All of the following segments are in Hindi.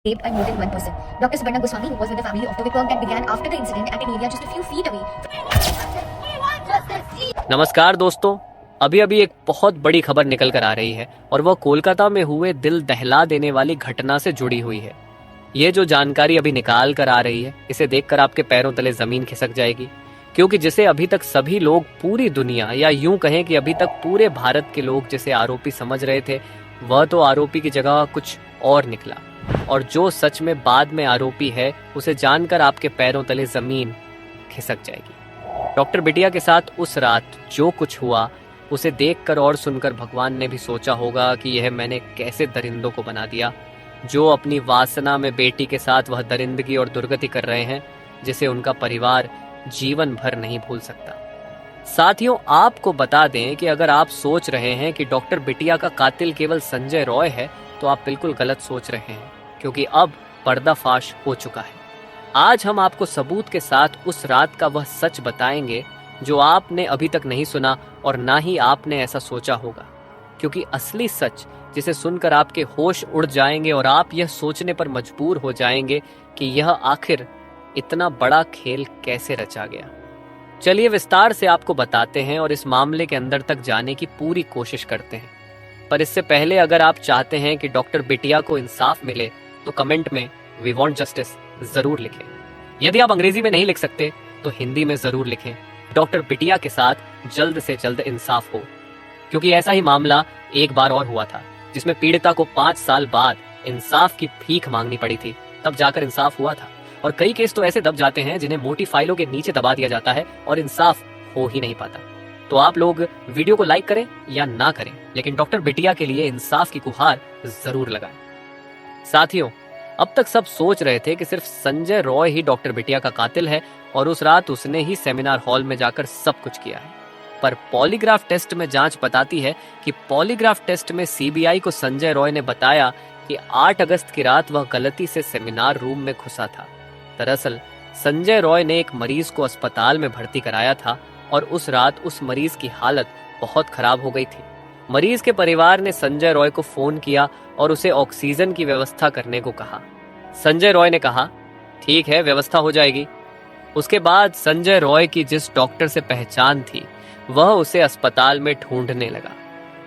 raped and murdered one person. Dr. Subarna Goswami, who was with the family of the victim that began after the incident at an area just a few feet away. नमस्कार दोस्तों, अभी अभी एक बहुत बड़ी खबर निकल कर आ रही है और वह कोलकाता में हुए दिल दहला देने वाली घटना से जुड़ी हुई है। ये जो जानकारी अभी निकाल कर आ रही है, इसे देखकर आपके पैरों तले जमीन खिसक जाएगी, क्योंकि जिसे अभी तक सभी लोग, पूरी दुनिया या यूं कहें कि अभी तक पूरे भारत के लोग जिसे आरोपी समझ रहे थे, वह तो आरोपी की जगह कुछ और निकला। और जो सच में बाद में आरोपी है, उसे जानकर आपके पैरों तले जमीन खिसक जाएगी। डॉक्टर बिटिया के साथ उस रात जो कुछ हुआ, उसे देखकर और सुनकर भगवान ने भी सोचा होगा कि यह मैंने कैसे दरिंदों को बना दिया, जो अपनी वासना में बेटी के साथ वह दरिंदगी और दुर्गति कर रहे हैं, जिसे उनका परिवार जीवन भर नहीं भूल सकता। साथियों, आपको बता दें कि अगर आप सोच रहे हैं कि डॉक्टर बिटिया का कातिल केवल संजय रॉय है, तो आप बिल्कुल गलत सोच रहे हैं, क्योंकि अब पर्दाफाश हो चुका है। आज हम आपको सबूत के साथ उस रात का वह सच बताएंगे जो आपने अभी तक नहीं सुना और ना ही आपने ऐसा सोचा होगा, क्योंकि असली सच जिसे सुनकर आपके होश उड़ जाएंगे और आप यह सोचने पर मजबूर हो जाएंगे कि यह आखिर इतना बड़ा खेल कैसे रचा गया। चलिए विस्तार से आपको बताते हैं और इस मामले के अंदर तक जाने की पूरी कोशिश करते हैं। पर इससे पहले अगर आप चाहते हैं कि डॉक्टर बिटिया को इंसाफ मिले, तो कमेंट में वी वांट जस्टिस जरूर लिखें। यदि आप अंग्रेजी में नहीं लिख सकते तो हिंदी में जरूर लिखें, डॉक्टर बिटिया के साथ जल्द से जल्द इंसाफ हो। क्योंकि ऐसा ही मामला एक बार और हुआ था, जिसमें पीड़िता को 5 साल बाद इंसाफ की भीख मांगनी पड़ी थी, तब जाकर इंसाफ हुआ था। और कई केस तो ऐसे दब जाते हैं जिन्हें मोटी फाइलों के नीचे दबा दिया जाता है और इंसाफ हो ही नहीं पाता। तो आप लोग वीडियो को लाइक करें या ना करें, लेकिन डॉक्टर बिटिया के लिए इंसाफ की गुहार जरूर लगाएं। साथियों, अब तक सब सोच रहे थे कि सिर्फ संजय रॉय ही डॉक्टर बिटिया का कातिल है और उस रात उसने ही सेमिनार हॉल में जाकर सब कुछ किया है। पर पॉलीग्राफ टेस्ट में जांच बताती है कि पॉलीग्राफ टेस्ट में सीबीआई को संजय रॉय ने बताया कि 8 अगस्त की रात वह गलती से सेमिनार रूम में घुसा था। दरअसल संजय रॉय ने एक मरीज को अस्पताल में भर्ती कराया था और उस रात उस मरीज की हालत बहुत खराब हो गई थी। मरीज के परिवार ने संजय रॉय को फोन किया और उसे ऑक्सीजन की व्यवस्था करने को कहा। संजय रॉय ने कहा, ठीक है, व्यवस्था हो जाएगी। उसके बाद संजय रॉय की जिस डॉक्टर से पहचान थी, वह उसे अस्पताल में ढूंढने लगा।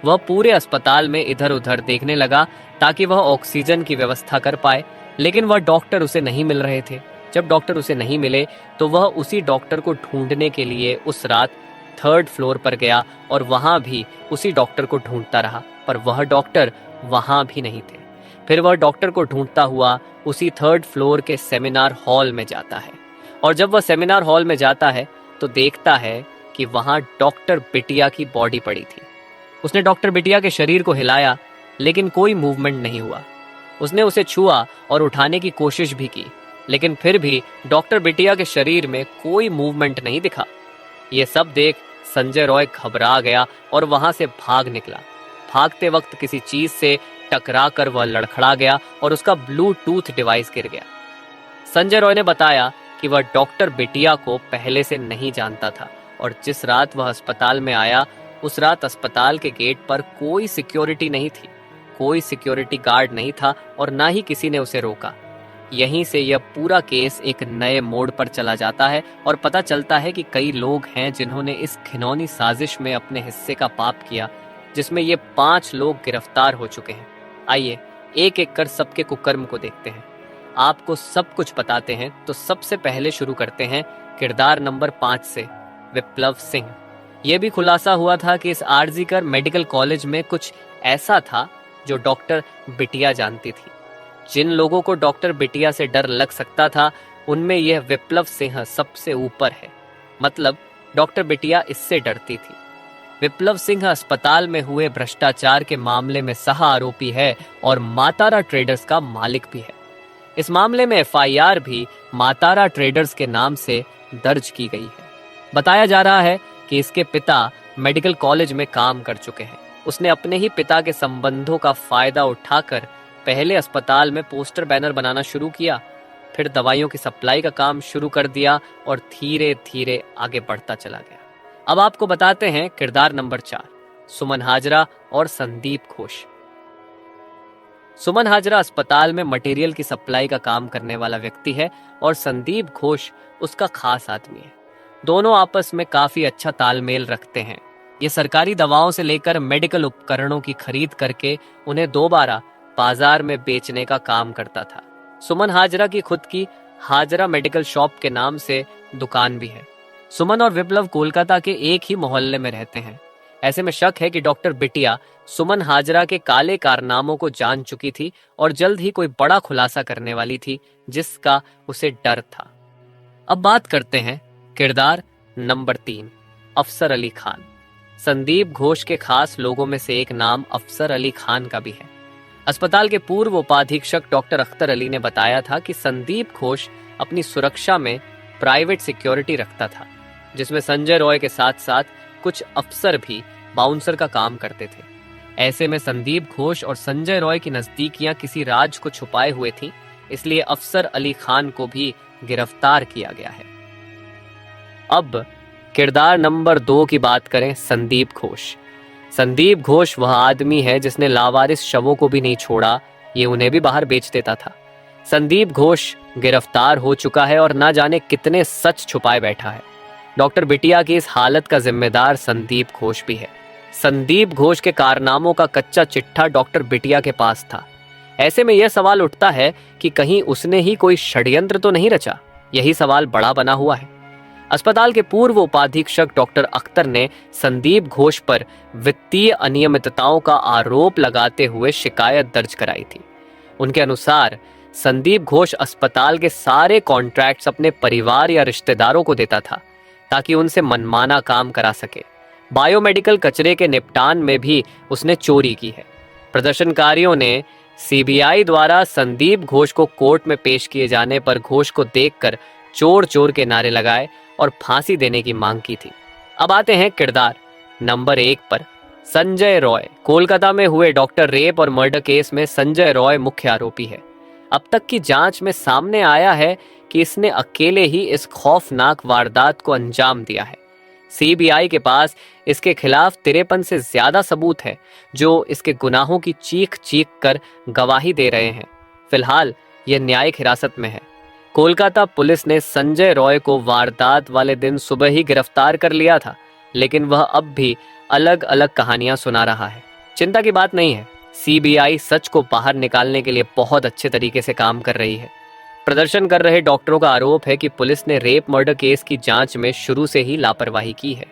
वह पूरे अस्पताल में इधर उधर देखने लगा ताकि वह ऑक्सीजन की व्यवस्था कर पाए, लेकिन वह डॉक्टर उसे नहीं मिल रहे थे। जब डॉक्टर उसे नहीं मिले तो वह उसी डॉक्टर को ढूंढने के लिए उस रात 3rd फ्लोर पर गया और वहां भी उसी डॉक्टर को ढूंढता रहा, पर वह डॉक्टर वहां भी नहीं थे। फिर वह डॉक्टर को ढूंढता हुआ उसी 3rd फ्लोर के सेमिनार हॉल में जाता है और जब वह सेमिनार हॉल में जाता है तो देखता है कि वहां डॉक्टर बिटिया की बॉडी पड़ी थी। उसने डॉक्टर बिटिया के शरीर को हिलाया, लेकिन कोई मूवमेंट नहीं हुआ। उसने उसे छुआ और उठाने की कोशिश भी की, लेकिन फिर भी डॉक्टर बिटिया के शरीर में कोई मूवमेंट नहीं दिखा। ये सब देख संजय रॉय घबरा गया और वहां से भाग निकला। भागते वक्त किसी चीज से टकरा कर वह लड़खड़ा गया और उसका ब्लूटूथ डिवाइस गिर गया। संजय रॉय ने बताया कि वह डॉक्टर बिटिया को पहले से नहीं जानता था और जिस रात वह अस्पताल में आया, उस रात अस्पताल के गेट पर कोई सिक्योरिटी नहीं थी, कोई सिक्योरिटी गार्ड नहीं था और ना ही किसी ने उसे रोका। यहीं से यह पूरा केस एक नए मोड़ पर चला जाता है और पता चलता है कि कई लोग हैं जिन्होंने इस घिनौनी साजिश में अपने हिस्से का पाप किया, जिसमें ये 5 लोग गिरफ्तार हो चुके हैं। आइए एक एक कर सबके कुकर्म को देखते हैं, आपको सब कुछ बताते हैं। तो सबसे पहले शुरू करते हैं किरदार नंबर 5 से, विप्लव सिंह। यह भी खुलासा हुआ था कि इस आरजीकर मेडिकल कॉलेज में कुछ ऐसा था जो डॉक्टर बिटिया जानती थी। जिन लोगों को डॉक्टर बिटिया से डर लग सकता था, उनमें यह विप्लव सिंह सबसे ऊपर है। मतलब डॉक्टर बिटिया इससे डरती थी। विप्लव सिंह अस्पताल में हुए भ्रष्टाचार के मामले में सह आरोपी है और मातारा ट्रेडर्स का मालिक भी है। इस मामले में एफआईआर भी मातारा ट्रेडर्स के नाम से दर्ज की गई है। बताया जा रहा है कि इसके पिता मेडिकल कॉलेज में काम कर चुके हैं। उसने अपने ही पिता के संबंधों का फायदा उठाकर पहले अस्पताल में पोस्टर बैनर बनाना शुरू किया, फिर दवाइयों की सप्लाई का काम शुरू कर दिया और धीरे धीरे आगे बढ़ता चला गया। अब आपको बताते हैं किरदार नंबर 4, सुमन हाजरा और संदीप घोष। सुमन हाजरा अस्पताल में मटेरियल की सप्लाई का काम करने वाला व्यक्ति है और संदीप घोष उसका खास आदमी है। दोनों आपस में काफी अच्छा तालमेल रखते हैं। ये सरकारी दवाओं से लेकर मेडिकल उपकरणों की खरीद करके उन्हें दोबारा बाजार में बेचने का काम करता था। सुमन हाजरा की खुद की हाजरा मेडिकल शॉप के नाम से दुकान भी है। सुमन और विप्लव कोलकाता के एक ही मोहल्ले में रहते हैं। ऐसे में शक है कि डॉक्टर बिटिया सुमन हाजरा के काले कारनामों को जान चुकी थी और जल्द ही कोई बड़ा खुलासा करने वाली थी, जिसका उसे डर था। अब बात करते हैं किरदार नंबर 3, अफसर अली खान। संदीप घोष के खास लोगों में से एक नाम अफसर अली खान का भी है। अस्पताल के पूर्व उपाधीक्षक डॉक्टर अख्तर अली ने बताया था कि संदीप घोष अपनी सुरक्षा में प्राइवेट सिक्योरिटी रखता था, जिसमें संजय रॉय के साथ साथ कुछ अफसर भी बाउंसर का काम करते थे। ऐसे में संदीप घोष और संजय रॉय की नजदीकियां किसी राज को छुपाए हुए थीं, इसलिए अफसर अली खान को भी गिरफ्तार किया गया है। अब किरदार नंबर 2 की बात करें, संदीप घोष। संदीप घोष वह आदमी है जिसने लावारिस शवों को भी नहीं छोड़ा, ये उन्हें भी बाहर बेच देता था। संदीप घोष गिरफ्तार हो चुका है और ना जाने कितने सच छुपाए बैठा है। डॉक्टर बिटिया की इस हालत का जिम्मेदार संदीप घोष भी है। संदीप घोष के कारनामों का कच्चा चिट्ठा डॉक्टर बिटिया के पास था। ऐसे में यह सवाल उठता है कि कहीं उसने ही कोई षड्यंत्र तो नहीं रचा। यही सवाल बड़ा बना हुआ है। अस्पताल के पूर्व उपाधीक्षक डॉक्टर अख्तर ने संदीप घोष पर वित्तीय अनियमितताओं का आरोप लगाते हुए शिकायत दर्ज कराई थी। उनके अनुसार संदीप घोष अस्पताल के सारे कॉन्ट्रैक्ट्स अपने परिवार या रिश्तेदारों को देता था ताकि उनसे मनमाना काम करा सके। बायोमेडिकल कचरे के निपटान में भी उसने चोरी की है। प्रदर्शनकारियों ने सीबीआई द्वारा संदीप घोष को कोर्ट में पेश किए जाने पर घोष को देखकर चोर चोर के नारे लगाए और फांसी देने की मांग की थी। अब आते हैं किरदार नंबर 1 पर, संजय रॉय। कोलकाता में हुए डॉक्टर रेप और मर्डर केस में संजय रॉय मुख्य आरोपी है। अब तक की जांच में सामने आया है कि इसने अकेले ही इस खौफनाक वारदात को अंजाम दिया है। सीबीआई के पास इसके खिलाफ 53 से ज्यादा सबूत है जो इसके गुनाहों की चीख चीख कर गवाही दे रहे हैं। फिलहाल यह न्यायिक हिरासत में है। कोलकाता पुलिस ने संजय रॉय को वारदात वाले दिन सुबह ही गिरफ्तार कर लिया था, लेकिन वह अब भी अलग अलग कहानियां सुना रहा है। चिंता की बात नहीं है, सीबीआई सच को बाहर निकालने के लिए बहुत अच्छे तरीके से काम कर रही है। प्रदर्शन कर रहे डॉक्टरों का आरोप है कि पुलिस ने रेप मर्डर केस की जांच में शुरू से ही लापरवाही की है।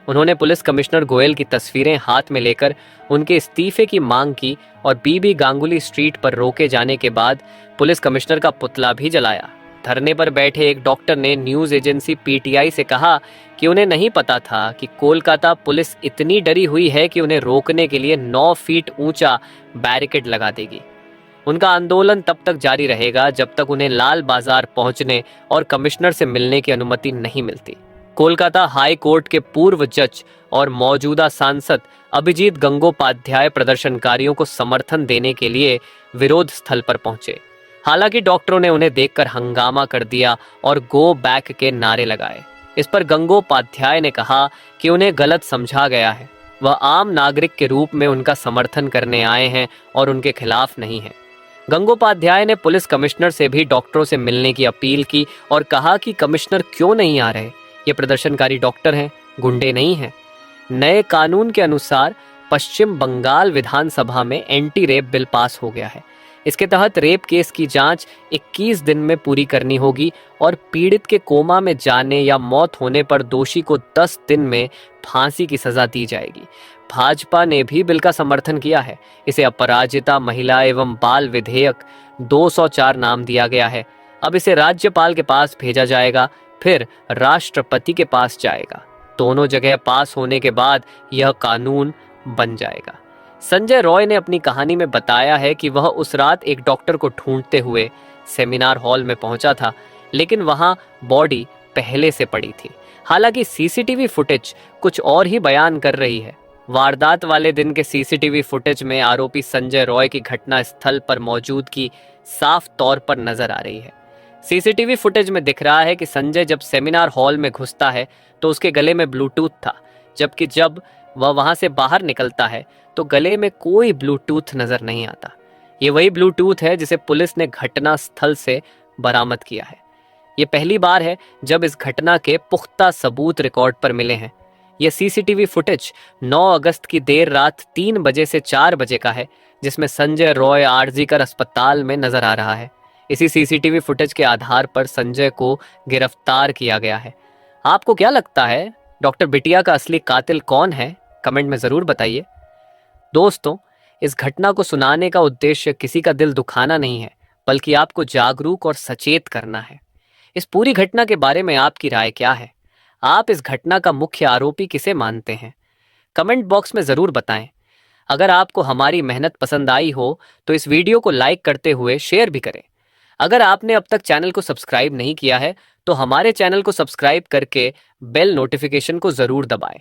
उन्होंने पुलिस कमिश्नर गोयल की तस्वीरें हाथ में लेकर उनके इस्तीफे की मांग की और बीबी गांगुली स्ट्रीट पर रोके जाने के बाद पुलिस कमिश्नर का पुतला भी जलाया। धरने पर बैठे एक डॉक्टर ने न्यूज एजेंसी पीटीआई से कहा कि उन्हें नहीं पता था कि कोलकाता पुलिस इतनी डरी हुई है कि उन्हें रोकने के लिए 9 फीट ऊंचा बैरिकेड लगा देगी। उनका आंदोलन तब तक जारी रहेगा जब तक उन्हें लाल बाजार पहुंचने और कमिश्नर से मिलने की अनुमति नहीं मिलती। कोलकाता हाई कोर्ट के पूर्व जज और मौजूदा सांसद अभिजीत गंगोपाध्याय प्रदर्शनकारियों को समर्थन देने के लिए विरोध स्थल पर पहुंचे। हालांकि डॉक्टरों ने उन्हें देखकर हंगामा कर दिया और गो बैक के नारे लगाए। इस पर गंगोपाध्याय ने कहा कि उन्हें गलत समझा गया है। वह आम नागरिक के रूप में उनका समर्थन करने आए हैं और उनके खिलाफ नहीं हैं। गंगोपाध्याय ने पुलिस कमिश्नर से भी डॉक्टरों से मिलने की अपील की और कहा कि कमिश्नर क्यों नहीं आ रहे, ये प्रदर्शनकारी डॉक्टर हैं, गुंडे नहीं हैं। नए कानून के अनुसार पश्चिम बंगाल विधानसभा में एंटी रेप बिल पास हो गया है। इसके तहत रेप केस की जांच 21 दिन में पूरी करनी होगी और पीड़ित के कोमा में जाने या मौत होने पर दोषी को 10 दिन में फांसी की सजा दी जाएगी। भाजपा ने भी बिल का समर्थन किया है। इसे अपराजिता महिला एवं बाल विधेयक 204 नाम दिया गया है। अब इसे राज्यपाल के पास भेजा जाएगा, फिर राष्ट्रपति के पास जाएगा। दोनों जगह पास होने के बाद यह कानून बन जाएगा। संजय रॉय ने अपनी कहानी में बताया है कि वह उस रात एक डॉक्टर को ढूंढते हुए सेमिनार हॉल में पहुंचा था, लेकिन वहां बॉडी पहले से पड़ी थी। हालांकि सीसीटीवी फुटेज कुछ और ही बयान कर रही है। वारदात वाले दिन के सीसीटीवी फुटेज में आरोपी संजय रॉय की घटना स्थल पर मौजूदगी साफ तौर पर नजर आ रही है। सीसीटीवी फुटेज में दिख रहा है कि संजय जब सेमिनार हॉल में घुसता है तो उसके गले में ब्लूटूथ था, जबकि जब वह वहां से बाहर निकलता है तो गले में कोई ब्लूटूथ नजर नहीं आता। ये वही ब्लूटूथ है जिसे पुलिस ने घटना स्थल से बरामद किया है। ये पहली बार है जब इस घटना के पुख्ता सबूत रिकॉर्ड पर मिले हैं। यह सीसीटीवी फुटेज 9 अगस्त की देर रात 3 बजे से 4 बजे का है, जिसमें संजय रॉय आरजीकर अस्पताल में नजर आ रहा है। इसी सीसीटीवी फुटेज के आधार पर संजय को गिरफ्तार किया गया है। आपको क्या लगता है डॉक्टर बिटिया का असली कातिल कौन है? कमेंट में जरूर बताइए। दोस्तों, इस घटना को सुनाने का उद्देश्य किसी का दिल दुखाना नहीं है, बल्कि आपको जागरूक और सचेत करना है। इस पूरी घटना के बारे में आपकी राय क्या है? आप इस घटना का मुख्य आरोपी किसे मानते हैं? कमेंट बॉक्स में जरूर बताएं। अगर आपको हमारी मेहनत पसंद आई हो तो इस वीडियो को लाइक करते हुए शेयर भी करें। अगर आपने अब तक चैनल को सब्सक्राइब नहीं किया है तो हमारे चैनल को सब्सक्राइब करके बेल नोटिफिकेशन को जरूर दबाएं।